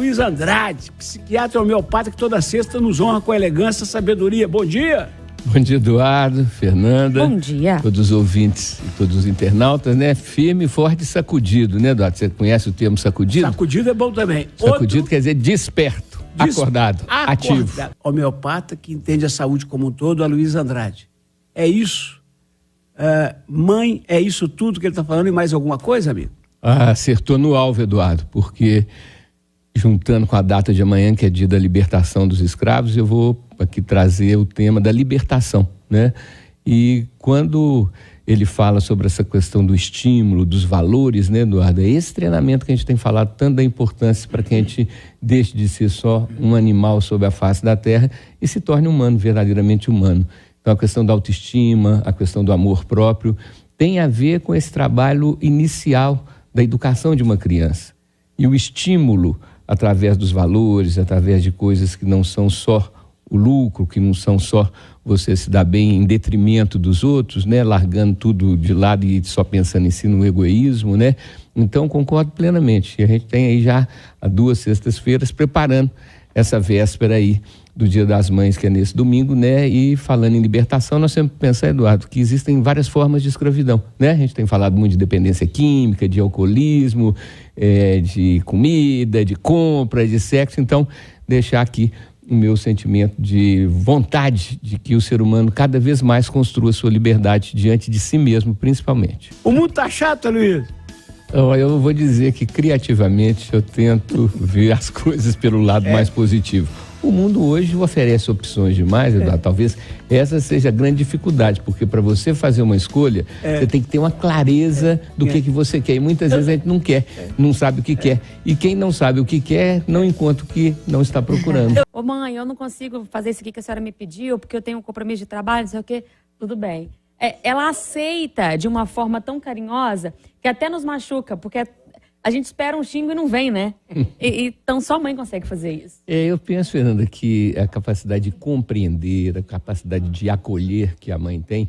Luiz Andrade, psiquiatra homeopata que toda sexta nos honra com elegância e sabedoria. Bom dia! Bom dia, Eduardo, Fernanda. Bom dia. Todos os ouvintes e todos os internautas, né? Firme, forte e sacudido, né, Eduardo? Você conhece o termo sacudido? Sacudido é bom também. Sacudido quer dizer desperto, acordado, ativo. Homeopata que entende a saúde como um todo, a Luiz Andrade. É isso? Mãe, é isso tudo que ele está falando e mais alguma coisa, amigo? Acertou no alvo, Eduardo, porque juntando com a data de amanhã, que é dia da libertação dos escravos, eu vou aqui trazer o tema da libertação, né? E quando ele fala sobre essa questão do estímulo, dos valores, né, Eduardo? É esse treinamento que a gente tem falado tanto da importância para que a gente deixe de ser só um animal sobre a face da terra e se torne humano, verdadeiramente humano. Então a questão da autoestima, a questão do amor próprio, tem a ver com esse trabalho inicial da educação de uma criança. E o estímulo através dos valores, através de coisas que não são só o lucro, que não são só você se dar bem em detrimento dos outros, né? Largando tudo de lado e só pensando em si no egoísmo, né? Então, concordo plenamente. E a gente tem aí já há 2 sextas-feiras preparando essa véspera aí do Dia das Mães, que é nesse domingo, né? E falando em libertação, nós sempre pensamos, Eduardo, que existem várias formas de escravidão, né? A gente tem falado muito de dependência química, de alcoolismo, de comida, de compra, de sexo. Então, deixar aqui o meu sentimento de vontade de que o ser humano cada vez mais construa sua liberdade diante de si mesmo, principalmente. O mundo tá chato, Luiz? Eu vou dizer que criativamente eu tento ver as coisas pelo lado mais positivo. O mundo hoje oferece opções demais, Eduardo. Talvez essa seja a grande dificuldade, porque para você fazer uma escolha, você tem que ter uma clareza do que você quer. E muitas vezes a gente não quer, não sabe o que quer. E quem não sabe o que quer, não encontra o que não está procurando. Ô mãe, eu não consigo fazer isso aqui que a senhora me pediu, porque eu tenho um compromisso de trabalho, não sei o quê. Tudo bem. Ela aceita de uma forma tão carinhosa que até nos machuca, porque a gente espera um xingo e não vem, né? Então só a mãe consegue fazer isso. Eu penso, Fernanda, que a capacidade de compreender, a capacidade de acolher que a mãe tem,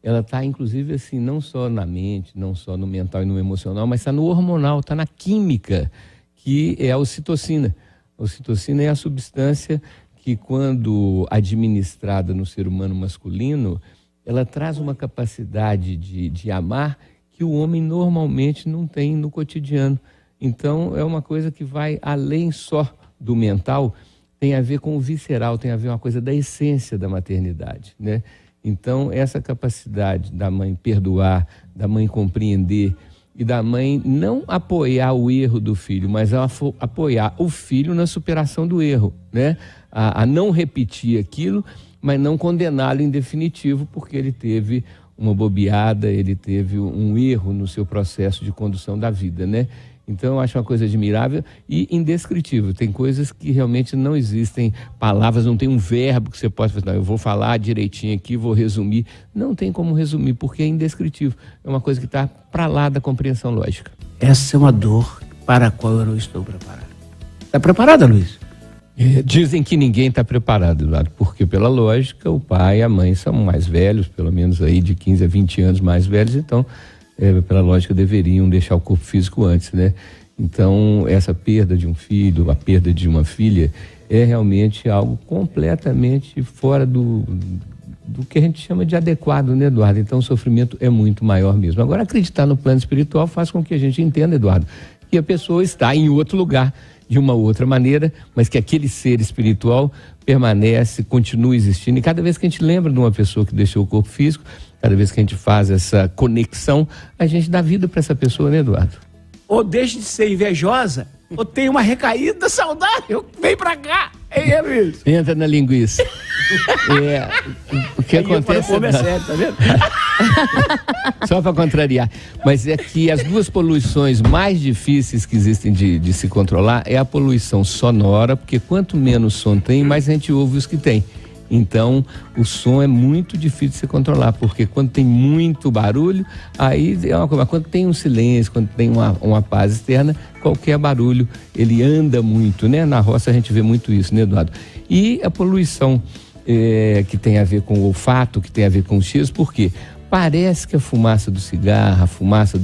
ela está inclusive assim, não só na mente, não só no mental e no emocional, mas está no hormonal, está na química, que é a ocitocina. A ocitocina é a substância que, quando administrada no ser humano masculino, ela traz uma capacidade de amar que o homem normalmente não tem no cotidiano. Então, é uma coisa que vai além só do mental, tem a ver com o visceral, tem a ver com uma coisa da essência da maternidade, né? Então, essa capacidade da mãe perdoar, da mãe compreender e da mãe não apoiar o erro do filho, mas apoiar o filho na superação do erro, né? A não repetir aquilo, mas não condená-lo em definitivo, porque ele teve uma bobeada, ele teve um erro no seu processo de condução da vida, né? Então, eu acho uma coisa admirável e indescritível. Tem coisas que realmente não existem palavras, não tem um verbo que você possa fazer, não, eu vou falar direitinho aqui, vou resumir. Não tem como resumir, porque é indescritível. É uma coisa que está para lá da compreensão lógica. Essa é uma dor para a qual eu não estou preparado. Está preparada, Luiz? Dizem que ninguém está preparado, Eduardo, porque pela lógica o pai e a mãe são mais velhos, pelo menos aí de 15 a 20 anos mais velhos, então pela lógica deveriam deixar o corpo físico antes, né? Então essa perda de um filho, a perda de uma filha é realmente algo completamente fora do que a gente chama de adequado, né, Eduardo? Então o sofrimento é muito maior mesmo. Agora, acreditar no plano espiritual faz com que a gente entenda, Eduardo, que a pessoa está em outro lugar, de uma outra maneira, mas que aquele ser espiritual permanece, continua existindo. E cada vez que a gente lembra de uma pessoa que deixou o corpo físico, cada vez que a gente faz essa conexão, a gente dá vida para essa pessoa, né, Eduardo? Ou deixe de ser invejosa, ou tem uma recaída saudável, vem pra cá. É Luiz. Entra na linguiça. O que acontece... É sério, tá vendo? Só para contrariar. Mas é que as 2 poluições mais difíceis que existem de se controlar é a poluição sonora, porque quanto menos som tem, mais a gente ouve os que tem. Então, o som é muito difícil de se controlar, porque quando tem muito barulho, aí é uma coisa. Quando tem um silêncio, quando tem uma paz externa, qualquer barulho, ele anda muito, né? Na roça a gente vê muito isso, né, Eduardo? E a poluição que tem a ver com o olfato, que tem a ver com os cheiros, por quê? parece que a fumaça do cigarro, a fumaça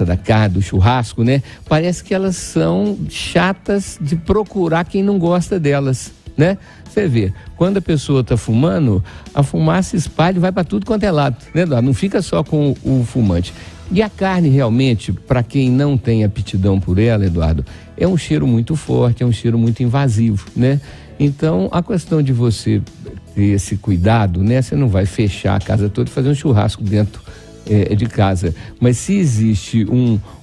da carne, do churrasco, né? Parece que elas são chatas de procurar quem não gosta delas, né? Você vê, quando a pessoa está fumando, a fumaça espalha e vai para tudo quanto é lado, né, Eduardo? Não fica só com o fumante. E a carne realmente, para quem não tem aptidão por ela, Eduardo, é um cheiro muito forte, é um cheiro muito invasivo, né? Então, a questão de você ter esse cuidado, né? Você não vai fechar a casa toda e fazer um churrasco dentro de casa. Mas se existe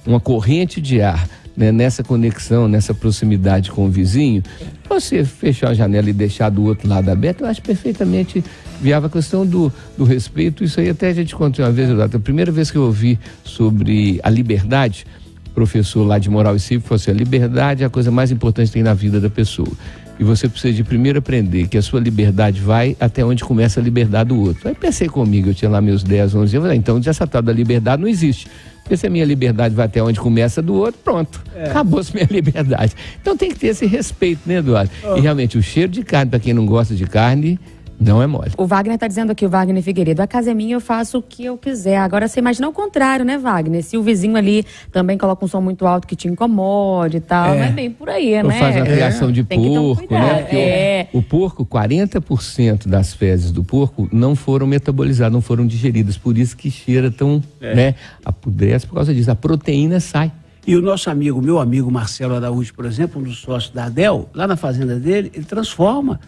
uma corrente de ar, né, nessa conexão, nessa proximidade com o vizinho, você fechar a janela e deixar do outro lado aberto, eu acho perfeitamente viável. A questão do respeito, isso aí até a gente contou uma vez, Eduardo, a primeira vez que eu ouvi sobre a liberdade, o professor lá de Moral e Cívico falou assim: a liberdade é a coisa mais importante que tem na vida da pessoa. E você precisa de primeiro aprender que a sua liberdade vai até onde começa a liberdade do outro. Aí pensei comigo, eu tinha lá meus 10, 11 anos, então essa tal da liberdade não existe. Porque se a minha liberdade vai até onde começa a do outro, pronto, acabou-se minha liberdade. Então tem que ter esse respeito, né, Eduardo? E realmente o cheiro de carne, para quem não gosta de carne, não é mole. O Wagner está dizendo aqui, o Wagner Figueiredo, a casa é minha, eu faço o que eu quiser. Agora você imagina o contrário, né, Wagner? Se o vizinho ali também coloca um som muito alto que te incomode e tal, não é bem por aí, Ou né? faz a criação de porco, né? Porque o porco, 40% das fezes do porco não foram metabolizadas, não foram digeridas, por isso que cheira tão, né? Apodrece por causa disso, a proteína sai. E o nosso amigo, meu amigo Marcelo Araújo, por exemplo, um dos sócios da ADEL, lá na fazenda dele, ele transforma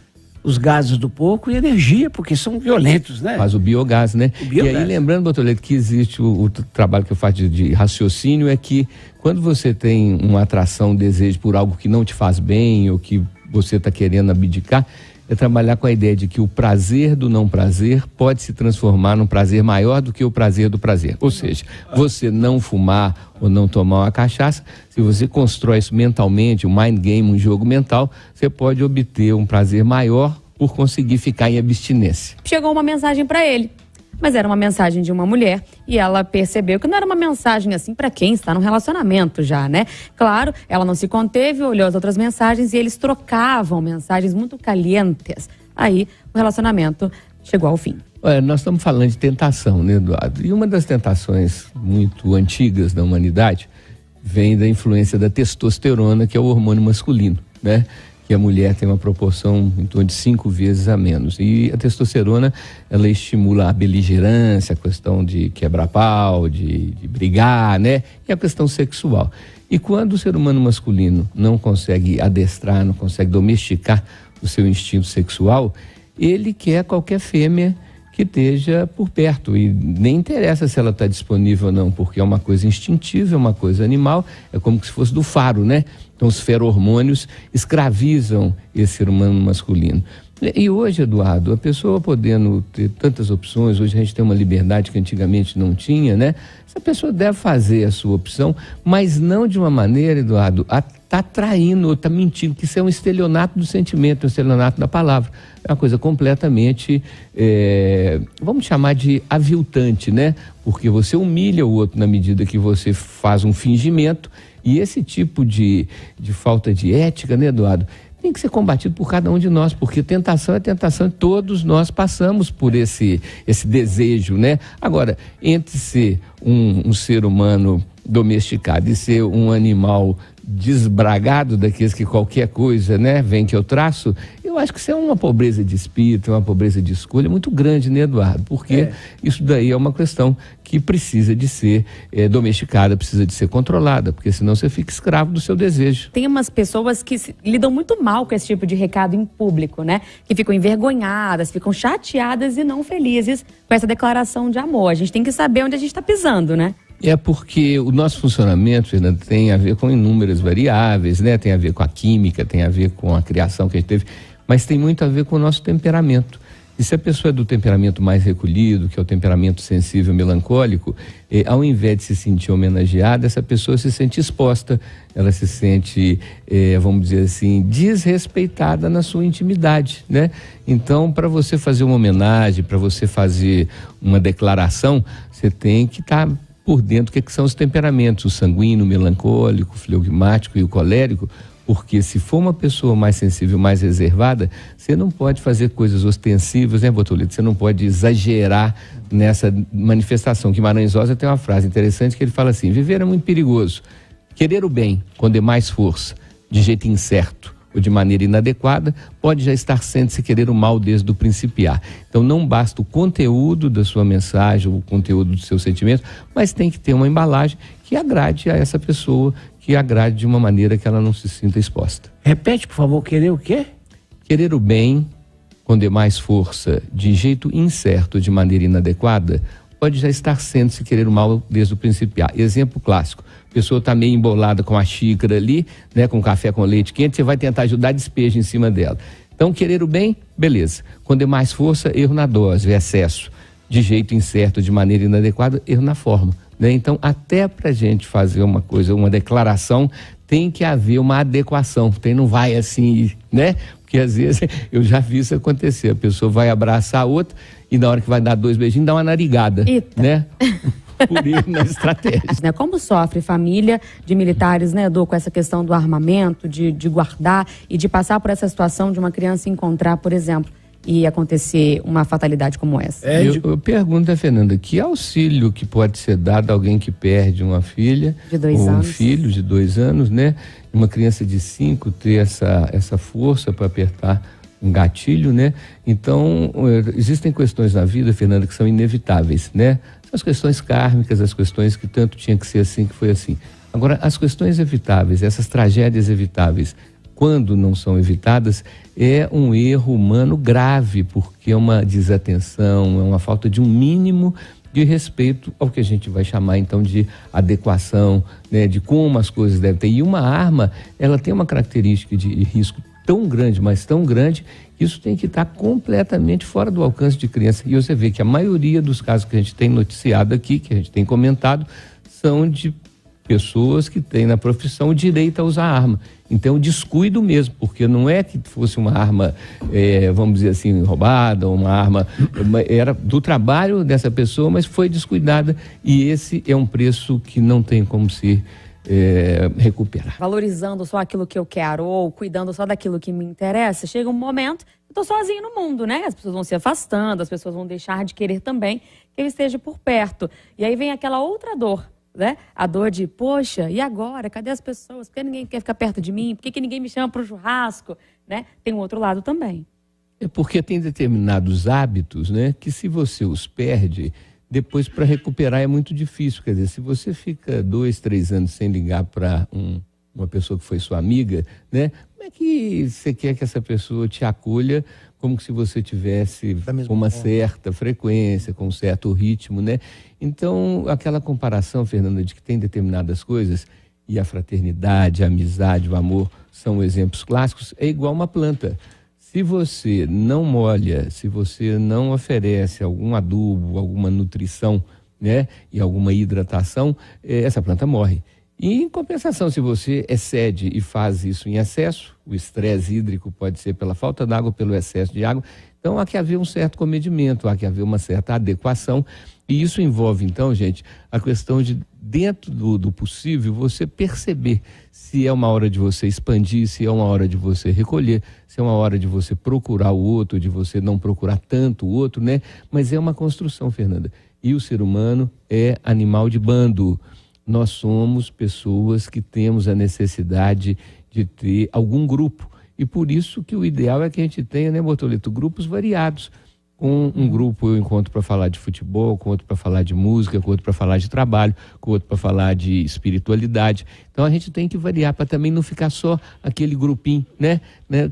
os gases do porco em energia, porque são violentos, né? Faz o biogás, né? E aí, lembrando, doutor Leite, que existe o trabalho que eu faço de raciocínio, é que quando você tem uma atração, um desejo por algo que não te faz bem, ou que você está querendo abdicar, é trabalhar com a ideia de que o prazer do não prazer pode se transformar num prazer maior do que o prazer do prazer. Ou seja, você não fumar ou não tomar uma cachaça, se você constrói isso mentalmente, um mind game, um jogo mental, você pode obter um prazer maior por conseguir ficar em abstinência. chegou uma mensagem para ele. Mas era uma mensagem de uma mulher e ela percebeu que não era uma mensagem assim para quem está num relacionamento já, né? Claro, ela não se conteve, olhou as outras mensagens e eles trocavam mensagens muito calientes. Aí o relacionamento chegou ao fim. Olha, nós estamos falando de tentação, né, Eduardo? E uma das tentações muito antigas da humanidade vem da influência da testosterona, que é o hormônio masculino, né? Que a mulher tem uma proporção em torno de 5 vezes a menos. E a testosterona, ela estimula a beligerância, a questão de quebrar pau, de brigar, né? E a questão sexual. E quando o ser humano masculino não consegue adestrar, não consegue domesticar o seu instinto sexual, ele quer qualquer fêmea que esteja por perto, e nem interessa se ela está disponível ou não, porque é uma coisa instintiva, é uma coisa animal, é como se fosse do faro, né? Então os ferormônios escravizam esse ser humano masculino. E hoje, Eduardo, a pessoa podendo ter tantas opções, hoje a gente tem uma liberdade que antigamente não tinha, né? Essa pessoa deve fazer a sua opção, mas não de uma maneira, Eduardo, tá traindo ou tá mentindo, que isso é um estelionato do sentimento, um estelionato da palavra. É uma coisa completamente, vamos chamar de aviltante, né? Porque você humilha o outro na medida que você faz um fingimento, e esse tipo de falta de ética, né, Eduardo, tem que ser combatido por cada um de nós, porque tentação é tentação e todos nós passamos por esse desejo, né? Agora, entre ser um ser humano domesticado e ser um animal desbragado, daqueles que qualquer coisa, né, vem que eu traço, eu acho que isso é uma pobreza de espírito, uma pobreza de escolha muito grande, né, Eduardo? Porque isso daí é uma questão que precisa de ser domesticada, precisa de ser controlada, porque senão você fica escravo do seu desejo. Tem umas pessoas que lidam muito mal com esse tipo de recado em público, né? Que ficam envergonhadas, ficam chateadas e não felizes com essa declaração de amor. A gente tem que saber onde a gente está pisando, né? É porque o nosso funcionamento, Fernando, tem a ver com inúmeras variáveis, né? Tem a ver com a química, tem a ver com a criação que a gente teve, mas tem muito a ver com o nosso temperamento. E se a pessoa é do temperamento mais recolhido, que é o temperamento sensível, melancólico, ao invés de se sentir homenageada, essa pessoa se sente exposta, ela se sente, vamos dizer assim, desrespeitada na sua intimidade, né? Então, para você fazer uma homenagem, para você fazer uma declaração, você tem que estar por dentro do que são os temperamentos, o sanguíneo, o melancólico, o flegmático e o colérico, Porque se for uma pessoa mais sensível, mais reservada, você não pode fazer coisas ostensivas, né, Bortolito? Você não pode exagerar nessa manifestação. Guimarães Rosa tem uma frase interessante que ele fala assim: viver é muito perigoso. Querer o bem com demais força, de jeito incerto ou de maneira inadequada, pode já estar sendo-se querer o mal desde o principiar. Então não basta o conteúdo da sua mensagem, o conteúdo do seu sentimento, mas tem que ter uma embalagem que agrade a essa pessoa, que agrade de uma maneira que ela não se sinta exposta. Repete, por favor, querer o quê? Querer o bem com demais força, de jeito incerto, de maneira inadequada, pode já estar sendo se querer o mal desde o principiar. Exemplo clássico: a pessoa está meio embolada com a xícara ali, né, com café com leite quente, você vai tentar ajudar, despeja em cima dela. Então, querer o bem, beleza. Com demais força, erro na dose, excesso. De jeito incerto, de maneira inadequada, erro na forma. Né? Então, até para a gente fazer uma coisa, uma declaração, tem que haver uma adequação. Não vai assim, né? Porque às vezes eu já vi isso acontecer. A pessoa vai abraçar a outra e na hora que vai dar 2 beijinhos, dá uma narigada. Eita. Né? Por ir na estratégia. Como sofre família de militares, né, Edu, com essa questão do armamento, de guardar e de passar por essa situação de uma criança encontrar, por exemplo, e acontecer uma fatalidade como essa? Eu pergunto a Fernanda, que auxílio que pode ser dado a alguém que perde uma filha de 2 ou anos. Um filho de 2 anos, né? Uma criança de 5 ter essa força para apertar um gatilho, né? Então, existem questões na vida, Fernanda, que são inevitáveis, né? São as questões kármicas, as questões que tanto tinha que ser assim, que foi assim. Agora, as questões evitáveis, essas tragédias evitáveis, quando não são evitadas, é um erro humano grave, porque é uma desatenção, é uma falta de um mínimo de respeito ao que a gente vai chamar então de adequação, né, de como as coisas devem ter. E uma arma, ela tem uma característica de risco tão grande, mas tão grande, que isso tem que estar completamente fora do alcance de criança. E você vê que a maioria dos casos que a gente tem noticiado aqui, que a gente tem comentado, são de pessoas que têm na profissão o direito a usar arma. Então, descuido mesmo, porque não é que fosse uma arma, vamos dizer assim, roubada, uma arma, era do trabalho dessa pessoa, mas foi descuidada, e esse é um preço que não tem como se recuperar. Valorizando só aquilo que eu quero ou cuidando só daquilo que me interessa, chega um momento que eu tô sozinho no mundo, né? As pessoas vão se afastando, as pessoas vão deixar de querer também que eu esteja por perto. E aí vem aquela outra dor, né? A dor de, poxa, e agora? Cadê as pessoas? Por que ninguém quer ficar perto de mim? Por que ninguém me chama para o churrasco? Né? Tem um outro lado também. É porque tem determinados hábitos, né, que se você os perde, depois para recuperar é muito difícil. Quer dizer, se você fica 2, 3 anos sem ligar para uma pessoa que foi sua amiga, né, como é que você quer que essa pessoa te acolha como se você tivesse com uma certa frequência, com um certo ritmo, né? Então, aquela comparação, Fernanda, de que tem determinadas coisas, e a fraternidade, a amizade, o amor são exemplos clássicos, é igual uma planta. Se você não molha, se você não oferece algum adubo, alguma nutrição, né, e alguma hidratação, essa planta morre. E em compensação, se você excede e faz isso em excesso, o estresse hídrico pode ser pela falta d'água, pelo excesso de água, então há que haver um certo comedimento, há que haver uma certa adequação, e isso envolve então, gente, a questão de, dentro do possível, você perceber se é uma hora de você expandir, se é uma hora de você recolher, se é uma hora de você procurar o outro, de você não procurar tanto o outro, né? Mas é uma construção, Fernanda, e o ser humano é animal de bando. Nós somos pessoas que temos a necessidade de ter algum grupo. E por isso que o ideal é que a gente tenha, né, Bortolito, grupos variados. Com um grupo eu encontro para falar de futebol, com outro para falar de música, com outro para falar de trabalho, com outro para falar de espiritualidade. Então a gente tem que variar para também não ficar só aquele grupinho, né?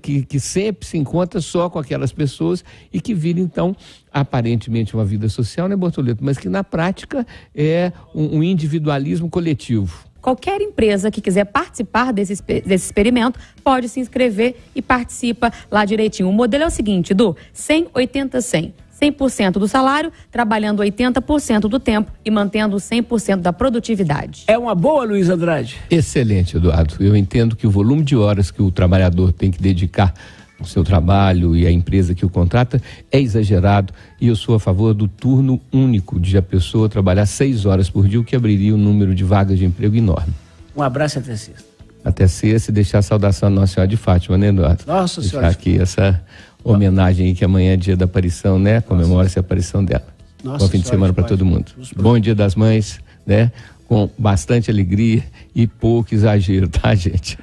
Que sempre se encontra só com aquelas pessoas e que vira então aparentemente uma vida social, né, Bortolito? Mas que na prática é um individualismo coletivo. Qualquer empresa que quiser participar desse experimento pode se inscrever e participa lá direitinho. O modelo é o seguinte, Edu, 100, 80, 100. 100% do salário, trabalhando 80% do tempo e mantendo 100% da produtividade. É uma boa, Luiz Andrade? Excelente, Eduardo. Eu entendo que o volume de horas que o trabalhador tem que dedicar o seu trabalho e a empresa que o contrata é exagerado, e eu sou a favor do turno único, de a pessoa trabalhar 6 horas por dia, o que abriria um número de vagas de emprego enorme. Um abraço e até sexta. até sexta e deixar a saudação à Nossa Senhora de Fátima, né, Eduardo? Nossa deixar Senhora. aqui essa homenagem aí, que amanhã é dia da aparição, né? Comemora-se a aparição dela. Bom fim de semana para todo mundo. Bom Dia das Mães, né? Com bastante alegria e pouco exagero, tá, gente?